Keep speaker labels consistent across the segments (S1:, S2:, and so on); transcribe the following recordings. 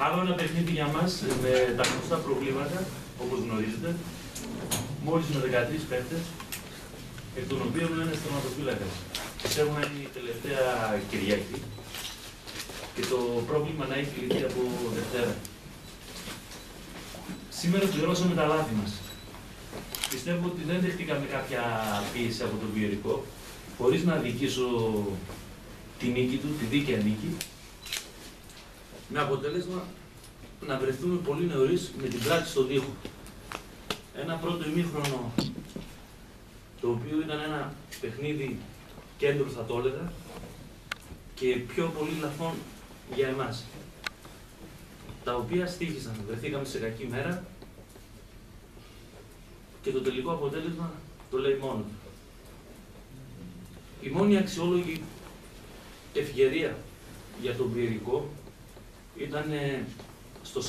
S1: Άλλο ένα παιχνίδι για μας με τα γνωστά προβλήματα, όπως γνωρίζετε, μόλις με 13 παίκτες, εκ των οποίων ένας τερματοφύλακας. Πιστεύω να είναι η τελευταία Κυριακή και το πρόβλημα να έχει λυθεί από Δευτέρα. Σήμερα πληρώσαμε τα λάθη μας. Πιστεύω ότι δεν δεχτήκαμε κάποια πίεση από τον Βιερικό, χωρίς να αδικήσω τη νίκη του, τη δίκαια νίκη, με αποτέλεσμα να βρεθούμε πολύ νωρίς με την πράξη στον τοίχο. Ένα πρώτο ημίχρονο, το οποίο ήταν ένα παιχνίδι κέντρο, θα το έλεγα, και πιο πολύ λαθών για εμάς, τα οποία στοίχησαν. Βρεθήκαμε σε κακή μέρα και το τελικό αποτέλεσμα το λέει μόνο του. Η μόνη αξιόλογη ευκαιρία για τον Βιερικό ήταν στο 48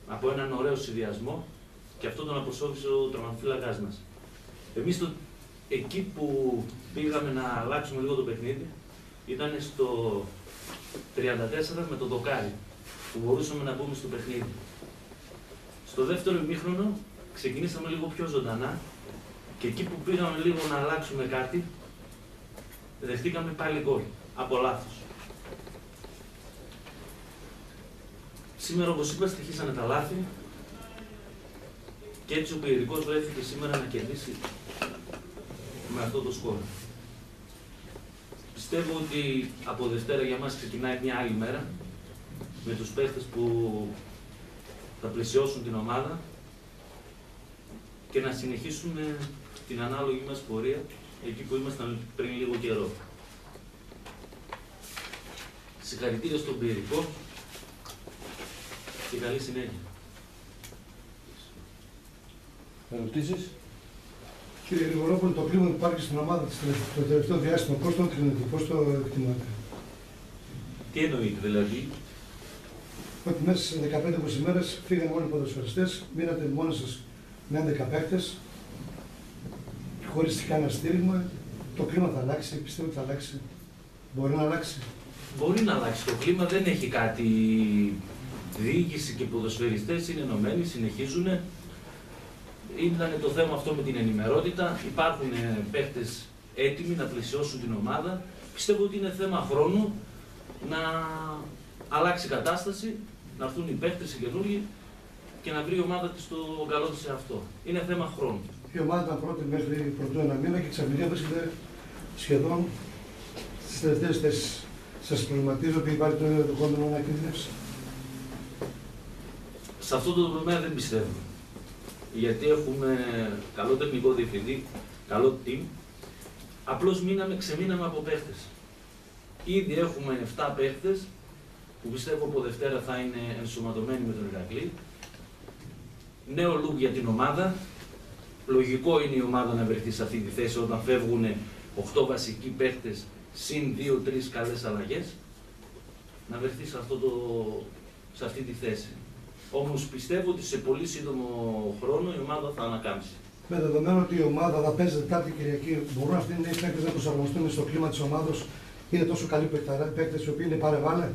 S1: από έναν ωραίο συνδυασμό, και αυτό τον αποσώβησε ο τερματοφύλακας μας. Εμείς εκεί που πήγαμε να αλλάξουμε λίγο το παιχνίδι ήταν στο 34 με το δοκάρι, που μπορούσαμε να μπούμε στο παιχνίδι. Στο δεύτερο ημίχρονο ξεκινήσαμε λίγο πιο ζωντανά και εκεί που πήγαμε λίγο να αλλάξουμε κάτι, δεχτήκαμε πάλι γκολ από λάθος. Σήμερα, όπως είπα, στοιχήσανε τα λάθη και έτσι ο Βιερικός βρέθηκε σήμερα να κερδίσει με αυτό το σκορ. Πιστεύω ότι από Δευτέρα για μας ξεκινάει μια άλλη μέρα με τους παίχτες που θα πλαισιώσουν την ομάδα και να συνεχίσουμε την ανάλογη μας πορεία εκεί που ήμασταν πριν λίγο καιρό. Συγχαρητήρια στον Βιερικό και καλή συνέχεια.
S2: Ερωτήσεις?
S3: Κύριε Γρηγορόπουλο, το κλίμα που υπάρχει στην ομάδα το τελευταίο διάστημα, πώς το κρίνετε, πώς το εκτιμάτε?
S1: Τι εννοείται δηλαδή?
S3: Ότι μέσα σε 15-20 ημέρες φύγανε όλοι οι ποδοσφαιριστές, μείνατε μόνοι σας με 11 παίκτες, χωρίς κανένα στήριγμα. Το κλίμα θα αλλάξει, πιστεύω ότι θα αλλάξει. Μπορεί να αλλάξει.
S1: Μπορεί να αλλάξει. Το κλίμα δεν έχει κάτι. Διοίκηση και ποδοσφαιριστές είναι ενωμένοι, συνεχίζουν. Ήταν το θέμα αυτό με την ενημερότητα. Υπάρχουν παίχτες έτοιμοι να πλαισιώσουν την ομάδα. Πιστεύω ότι είναι θέμα χρόνου να αλλάξει η κατάσταση, να έρθουν οι παίχτες οι καινούργοι και να βρει η ομάδα της το καλό της σε αυτό. Είναι θέμα χρόνου.
S3: Η ομάδα ήταν πρώτη μέχρι πρωτού ένα μήνα και ξαφνικά βρίσκεται σχεδόν στις τελευταίες θέσεις. Σας προβληματίζω ότι υπάρχει το ενδεχόμενο να κινδυνεύσει?
S1: Σε αυτό το τομέα δεν πιστεύω. Γιατί έχουμε καλό τεχνικό διευθυντή, καλό team. Απλώς ξεμείναμε από παίχτες. Ήδη έχουμε 7 παίχτες που πιστεύω από Δευτέρα θα είναι ενσωματωμένοι με τον Ηρακλή. Νέο look για την ομάδα. Λογικό είναι η ομάδα να βρεθεί σε αυτή τη θέση όταν φεύγουν 8 βασικοί παίχτες συν 2-3 καλές αλλαγές. Να βρεθεί σε αυτή τη θέση. Όμως πιστεύω ότι σε πολύ σύντομο χρόνο η ομάδα θα ανακάμψει.
S3: Με δεδομένο ότι η ομάδα θα παίζει Τετάρτη Κυριακή, μπορούν αυτοί οι νέοι παίκτες να προσαρμοστούν στο κλίμα της ομάδας? Είναι τόσο καλοί παίκτες οι οποίοι είναι πάρε-βάλε?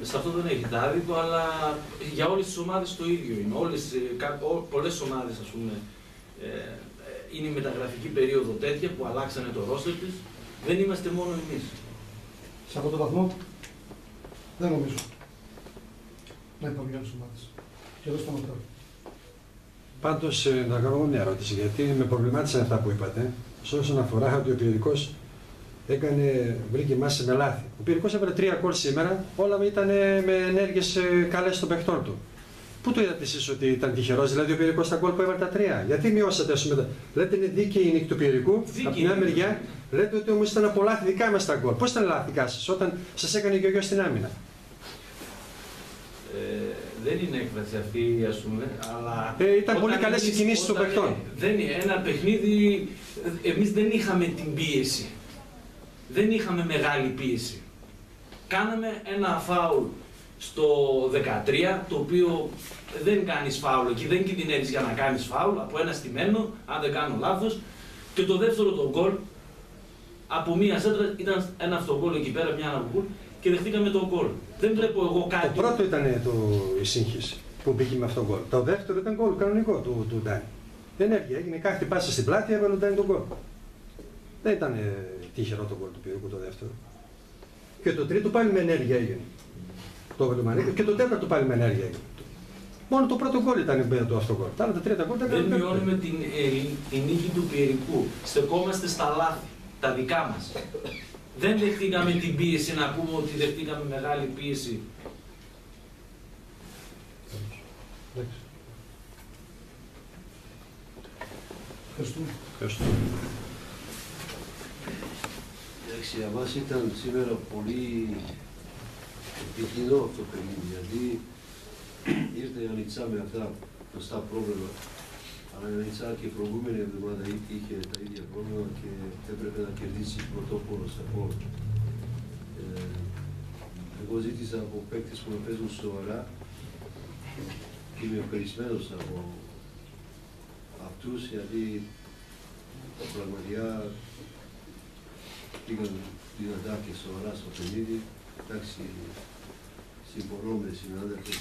S1: Σε αυτό δεν έχει άδικο, αλλά για όλες τις ομάδες το ίδιο είναι. Πολλές ομάδες, ας πούμε, είναι η μεταγραφική περίοδο τέτοια που αλλάξανε το ρόστερ της. Δεν είμαστε μόνο εμείς.
S3: Σε αυτόν τον βαθμό δεν νομίζω να υπάρχουν άλλες ομάδες. Και εδώ σταματάω.
S2: Πάντως, να κάνω μια ερώτηση, γιατί με προβλημάτισαν αυτά που είπατε, όσον αφορά ότι ο Βιερικός βρήκε μάση με λάθη. Ο Βιερικός έβαλε 3 γκολ σήμερα, όλα ήταν με ενέργειες καλές των παιχτών του. Πού το είδατε εσείς ότι ήταν τυχερός, δηλαδή ο Βιερικός στα γκολ που έβαλε τα 3? Γιατί μειώσατε μετά? Λέτε είναι δίκαιη η νίκη του Βιερικού, από την μια μεριά λέτε ότι όμως ήταν από λάθη δικά μας τα γκολ. Πώς ήταν λάθη σας όταν σας έκανε και ο γιος στην άμυνα?
S1: Δεν είναι έκφραση αυτή, ας πούμε, αλλά...
S2: Ήταν πολύ καλές οι κινήσεις των παιχτών.
S1: Ένα παιχνίδι, εμείς δεν είχαμε την πίεση. Δεν είχαμε μεγάλη πίεση. Κάναμε ένα φάουλ στο 13, το οποίο δεν κάνεις φάουλ εκεί, δεν κινδυνεύεις για να κάνεις φάουλ, από ένα στημένο, αν δεν κάνω λάθος. Και το δεύτερο το γκολ, Από μία σέντρα ήταν ένα αυτογκόλ εκεί πέρα, μια αναγκούλ και δεχτήκαμε τον γκολ. Δεν βλέπω εγώ κάτι.
S2: Το πρώτο ήταν η σύγχυση που μπήκε με αυτόν τον γκολ. Το δεύτερο ήταν γκολ κανονικό του Ντάνι. Ενέργεια έγινε, κάθε πάσα στην πλάτη, έβαλε ο Ντάνι τον γκολ. Δεν ήταν τυχερό το γκολ του Πυρικού το δεύτερο. Και το τρίτο πάλι με ενέργεια έγινε. Το έβαλε Μανίκο και το τέταρτο πάλι με ενέργεια έγινε. Μόνο το πρώτο γκολ ήταν το αυτό γκολ. Τα άλλα τα τρίτα γκολ
S1: δεν μειώνουμε την νίκη του Πυρικού. Στεκόμαστε στα λάθη, τα δικά μας. Δεν δεχτήκαμε την πίεση, να πούμε ότι δεχτήκαμε μεγάλη πίεση.
S2: Ευχαριστούμε.
S4: Εντάξει, για μας ήταν σήμερα πολύ επικοινό αυτό το παιχνίδι, γιατί ήρθε η Ανιτσά με αυτά γνωστά πρόβλημα, αλλά η Ανιτσά και η προηγούμενη εβδομάδα είχε τα ίδια πρόβλημα και έπρεπε να κερδίσει πρωτόκολλο στα πόλη. Εγώ ζήτησα από παίκτες που με παίζουν σοβαρά και είμαι ευχαριστημένος από αυτούς, γιατί πραγματικά πήγαν δυνατά και σοβαρά στο παιχνίδι. Εντάξει, συμφωνώ με συνάδελφες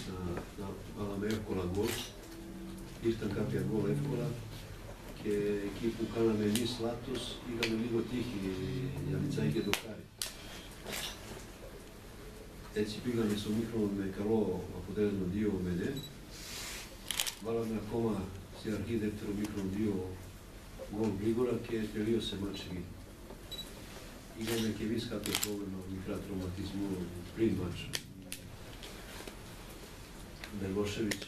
S4: να βάλαμε εύκολα γκολ. Ήρθαν κάποια γκολ εύκολα και εκεί που κάναμε εμείς λάθος είχαμε λίγο τύχη για Μιτσάκη και το Χάρη. Έτσι πήγαμε στο μήχρονο με καλό αποτέλεσμα 2-0. Βάλαμε ακόμα στην αρχή δεύτερο μήχρονο 2 γκολ γρήγορα και τελείωσε μάτς εκεί. Είχαμε και εμείς κάποιο πρόβλημα, μικρά τροματισμό πριν μάτσο. Μελόσεβιτς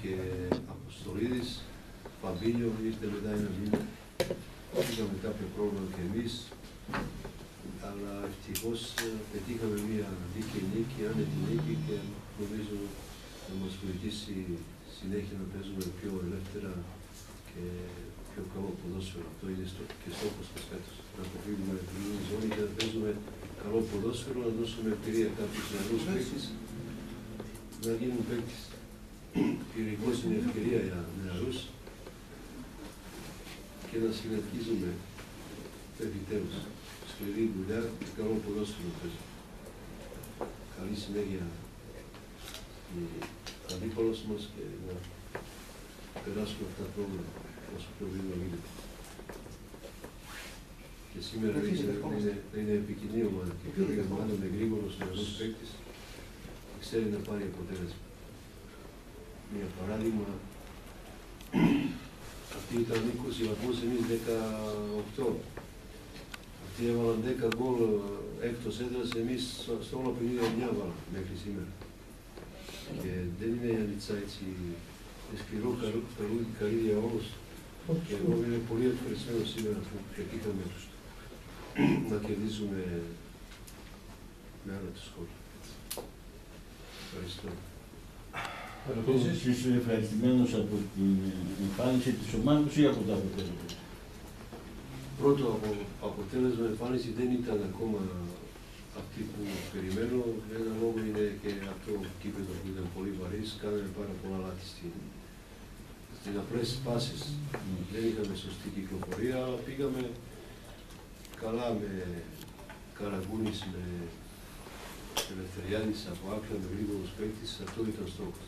S4: και Αποστολίδης, Φαμπίνιο ήρθε μετά ένα μήνα. Είχαμε κάποιο πρόβλημα και εμείς, αλλά ευτυχώς πετύχαμε μια δίκαιη νίκη, άνετη νίκη και νομίζω θα μας βοηθήσει συνέχεια να παίζουμε πιο ελεύθερα και πιο καλό ποδόσφαιρο. Αυτό είναι και στόχος μας φέτος. Να αποφύγουμε την ζώνη και να παίζουμε καλό ποδόσφαιρο, να δώσουμε ευκαιρία κάποιους νεαρούς παίκτες να γίνουν παίκτες. Πυρηνικός είναι ευκαιρία για νεαρούς και να συνεχίζουμε επιτέλους. Σκληρή δουλειά και καλό ποδόσφαιρο παίζουμε. Καλή συνέχεια οι αντίπαλος μας και να περάσουμε αυτά τα πρόβλημα όσο πιο γρήγορα γίνεται. Και σήμερα είναι επικοινή ομάδα και η ομάδα με γρήγορος νεαρούς παίκτης και ξέρει να πάρει αποτέλεσμα. Για παράδειγμα, αυτοί ήταν 20 βαθμούς, εμείς 18. Αυτοί έβαλαν 10 γκολ έκτος έδρας, εμείς στο όλο 59 βάλαμε μέχρι σήμερα. Και δεν είναι η Ανιτσά έτσι σκληρό καλή για όλους. Και εγώ είμαι πολύ ευχαριστημένος σήμερα που πετύχαμε να κερδίσουμε με άλλα τους σχόλια. Ευχαριστώ.
S5: Είσαι ευχαριστημένος από την εμφάνιση της ομάδας ή από τα αποτέλεσμα?
S4: Πρώτο αποτέλεσμα εμφάνιση δεν ήταν ακόμα αυτή που περιμένω. Ένα λόγο είναι και αυτό το κήπεδο που ήταν πολύ βαρύς. Κάναμε πάρα πολλά λάθη στην απλές πάσεις. Δεν είχαμε σωστή κυκλοφορία, αλλά πήγαμε καλά με Καραγκούνης, με Ελευθεριάδης από άκρα, με γρήγορους παίκτες. Αυτό ήταν στόχος.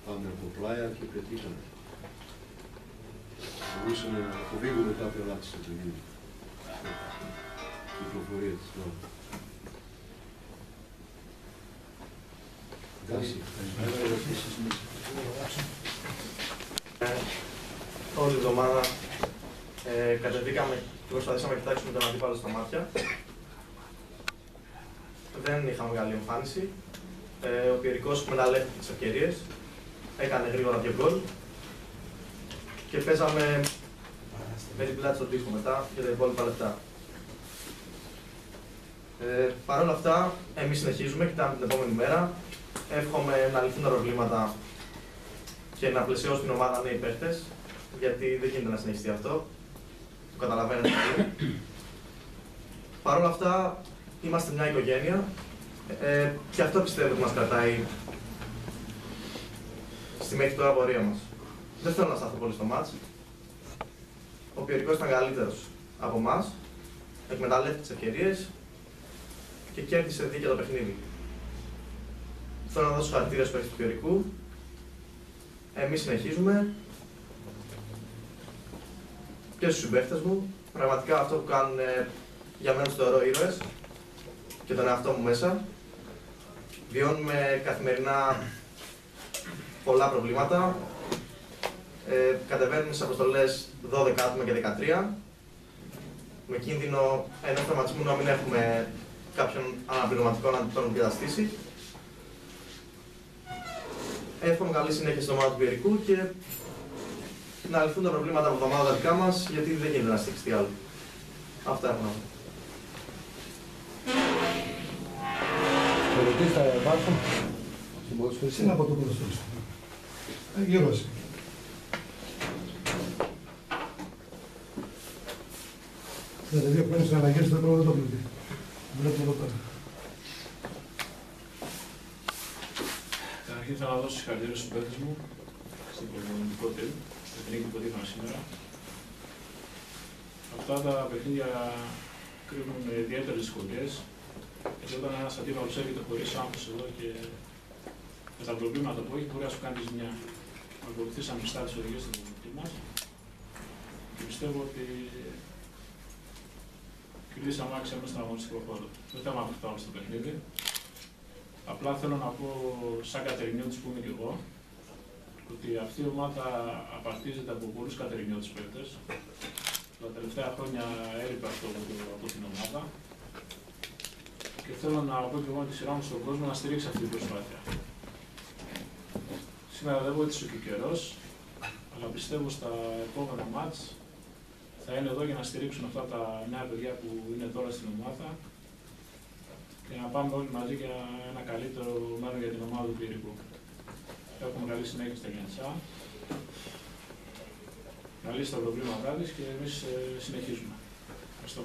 S4: Πάμε από πλάια και πετύχαμε. Μπορούσαμε να αποφύγουμε κάποια λάθη στο παιχνίδι. Κυκλοφορία της πλάου. Εντάξει.
S6: Όλη την εβδομάδα κατεβήκαμε και προσπαθήσαμε να κοιτάξουμε τον αντίπαλο στα μάτια. Δεν είχαμε καλή εμφάνιση. Ο Πυρηνικός εκμεταλλεύτηκε τις ευκαιρίες. Έκανε γρήγορα 2 γκολ. Και παίζαμε με την πλάτη στον τοίχο μετά για τα υπόλοιπα λεπτά. Παρ' όλα αυτά, εμείς συνεχίζουμε, κοιτάμε την επόμενη μέρα. Εύχομαι να λυθούν τα προβλήματα και να πλαισιώσουν την ομάδα νέοι παίχτες, γιατί δεν γίνεται να συνεχιστεί αυτό. Το καταλαβαίνετε πολύ. Παρ' όλα αυτά, είμαστε μια οικογένεια και αυτό πιστεύω ότι μας κρατάει στη μέχρι τώρα πορεία μας. Δεν θέλω να σταθώ πολύ στο μάτς. Ο Πυρηνικός ήταν καλύτερος. από εμάς, εκμεταλλεύτηκε τις ευκαιρίες και κέρδισε δίκαια το παιχνίδι. Θέλω να δώσω χαρακτήρια στους παίκτες του Πιωρικού. Εμείς συνεχίζουμε και στους συμπαίκτες μου. Πραγματικά αυτό που κάνουν για μένα τους θεωρώ ήρωες και τον εαυτό μου μέσα. Βιώνουμε καθημερινά πολλά προβλήματα. Κατεβαίνουμε στις αποστολές 12 άτομα και 13. Με κίνδυνο ενός τραυματισμού να μην έχουμε κάποιον αναπληρωματικό να τον αντικαταστήσει. Εύχομαι καλή συνέχεια στην ομάδα του Πιωρικού και να λυθούν τα προβλήματα από τα ομάδα δικά μας, γιατί δεν γίνεται να στηριχτεί άλλο. Αυτά έχω να πω.
S3: Ερωτήσεις θα υπάρχουν στην ποδοσφαίριση. Είναι από το ποδοσφαίριση. Γύρω εσύ. Για τα 2 χρόνια στις αλλαγές δεν πρόβλημα το πληθεί. Βλέπουμε εδώ πέρα.
S7: Καταρχήν θέλω να δώσω συγχαρητήρια στους παίκτες μου στην προπονητικό team, για την νίκη που δείχναμε σήμερα. Αυτά τα παιχνίδια κρύβουν ιδιαίτερες δυσκολίες, γιατί όταν ένας αντίπαλος έρχεται χωρίς άγχος εδώ και με τα προβλήματα που έχει, μπορεί να σου κάνει ζημιά. Ακολουθήσαμε πιστά τις οδηγίες του προπονητή μας και πιστεύω ότι κυλήσαμε άξια μέσα στον αγωνιστικό χώρο. Δεν θέλω να φτάσουμε στο παιχνίδι. Απλά θέλω να πω, σαν Κατερινιώτης που είμαι και εγώ, ότι αυτή η ομάδα απαρτίζεται από πολλούς Κατερινιώτης παίκτες. Τα τελευταία χρόνια έλειπε αυτό από την ομάδα. Και θέλω να πω και εγώ με τη σειρά μου στον κόσμο να στηρίξει αυτή την προσπάθεια. Σήμερα δεν βοήθησε και ο καιρός, αλλά πιστεύω στα επόμενα μάτς θα είναι εδώ για να στηρίξουν αυτά τα νέα παιδιά που είναι τώρα στην ομάδα και να πάμε όλοι μαζί για ένα καλύτερο μέλλον για την ομάδα του Πιωρικού. Έχουμε καλή συνέχεια στα Γιάννητσά. Να λύσει τα προβλήματά της και εμείς συνεχίζουμε. Ευχαριστώ.